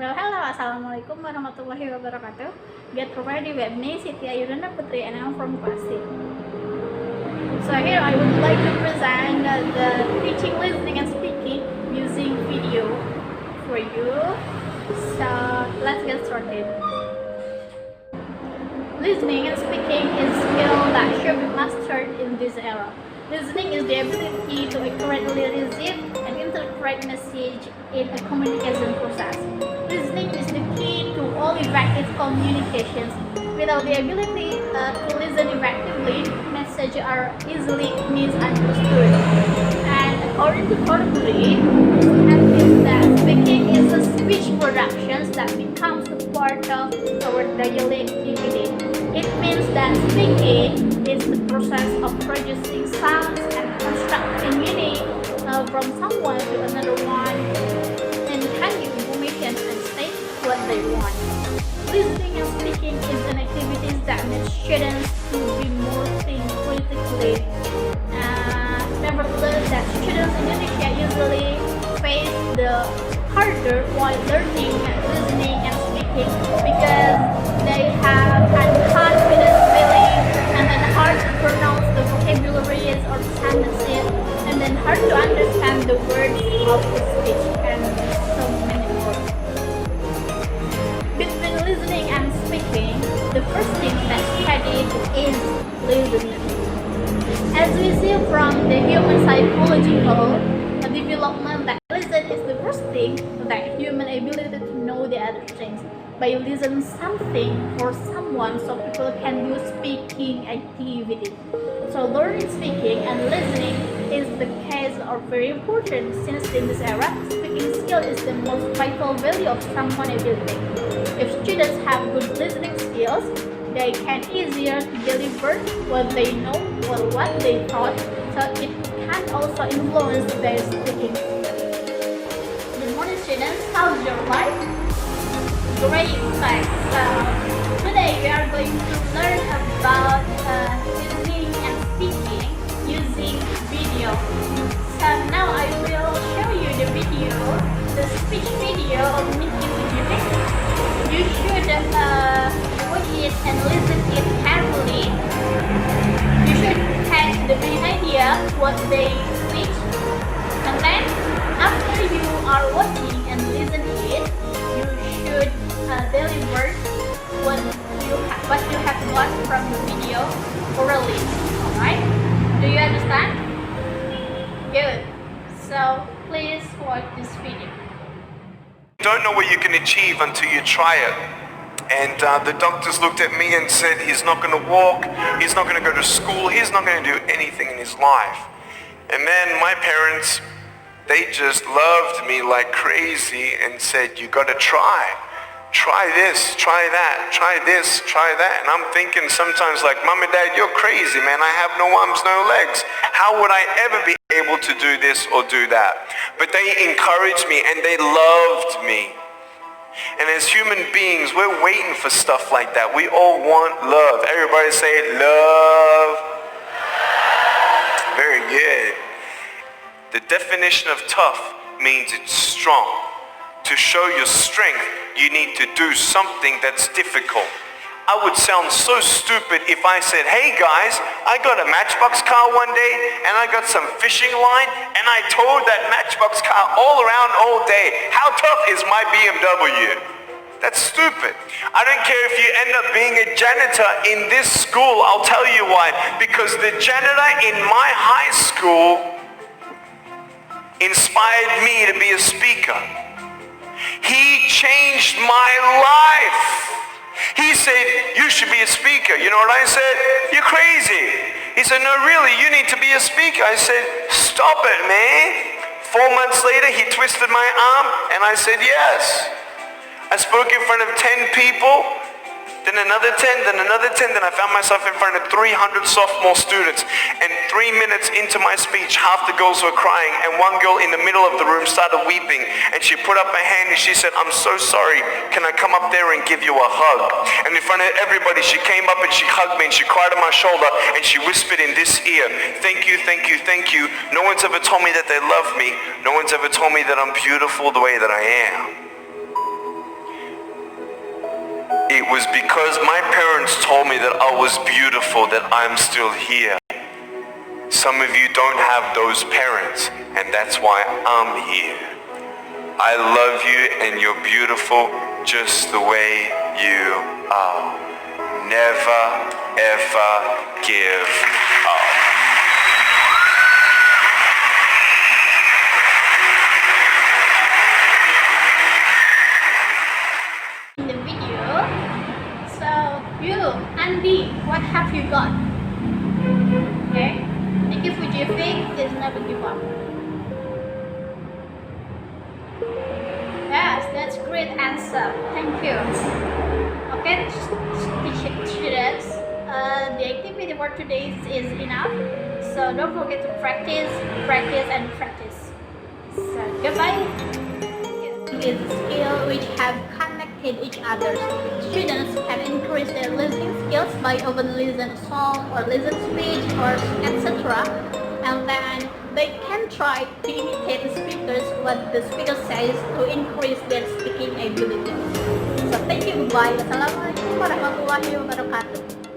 Well, hello, assalamualaikum warahmatullahi wabarakatuh. Get ready with me, Siti, Ayuwandana, Putri, and I'm from class 6. So here I would like to present the teaching, listening, and speaking using video for you. So let's get started. Listening and speaking is a skill that should be mastered in this era. Listening is the ability to accurately receive and interpret message in a communication process. Listening is the key to all effective communications. Without the ability to listen effectively, messages are easily misunderstood. And according to Putri, that speaking is a speech production that becomes a part of our daily activity. It means that speaking is the process of producing sounds and constructing meaning from someone to another one and handing information and state what they want. Listening and speaking is an activity that makes students to be more think critically. Nevertheless, that students in Indonesia usually face the harder while learning listening and speaking because they have an confidence feeling and then hard to pronounce the vocabularies or sentences and then hard to understand the words of the speech and so many more. Between listening and speaking, the first thing that's studied is listening. As we see from the human psychological development, that listen is the first thing that human ability to know the other things. By listening something or someone, so people can do speaking activity. So learning speaking and listening is the case are very important since in this era, speaking skill is the most vital value of someone's ability. If students have good listening skills, they can easier to deliver what they know or what they thought, so it can also influence their speaking. Good morning, students. How's your life? Great, thanks. Today we are going to learn about listening and speaking using video. So now I will show you the video, the speech video of meeting with you. You should watch it and listen it carefully. You should have the main idea what they speak, and then after you are watching and listen it, you should deliver what you have got from the video orally. Alright? Do you understand? Good. So please watch this video. You don't know what you can achieve until you try it. And the doctors looked at me and said he's not going to walk, he's not going to go to school, he's not going to do anything in his life. And then my parents, they just loved me like crazy and said, you got to try. Try this, try that, try this, try that. And I'm thinking sometimes like, Mom and Dad, you're crazy, man. I have no arms, no legs. How would I ever be able to do this or do that? But they encouraged me and they loved me. And as human beings, we're waiting for stuff like that. We all want love. Everybody say love. Very good. The definition of tough means it's strong. To show your strength, you need to do something that's difficult. I would sound so stupid if I said, hey guys, I got a Matchbox car one day and I got some fishing line and I towed that Matchbox car all around all day. How tough is my BMW? That's stupid. I don't care if you end up being a janitor in this school. I'll tell you why. Because the janitor in my high school inspired me to be a speaker. He changed my life. He said, you should be a speaker. You know what I said? You're crazy. He said, no, really, you need to be a speaker. I said, stop it, man. 4 months later, he twisted my arm, and I said, yes. I spoke in front of 10 people, then another 10, then another 10, then I found myself in front of 300 sophomore students. And 3 minutes into my speech, half the girls were crying, and one girl in the middle of the room started weeping, and she put up her hand and she said, I'm so sorry, can I come up there and give you a hug? And in front of everybody, she came up and she hugged me and she cried on my shoulder and she whispered in this ear, thank you, thank you, thank you. No one's ever told me that they love me. No one's ever told me that I'm beautiful the way that I am. was because my parents told me that I was beautiful, that I'm still here. Some of you don't have those parents, and that's why I'm here. I love you and you're beautiful just the way you are. Never ever give up. In the video, so you, Andy, what have you got? Okay, thank you for giving. Please never give up. Yes, that's great answer. Thank you. Okay, students, the activity for today is enough. So don't forget to practice, practice, and practice. So goodbye. Is a skill which have connected each other. Students can increase their listening skills by often listen song or listen speech or etc. And then they can try to imitate the speakers what the speaker says to increase their speaking ability. So thank you, bye. Wassalamualaikum warahmatullahi wabarakatuh.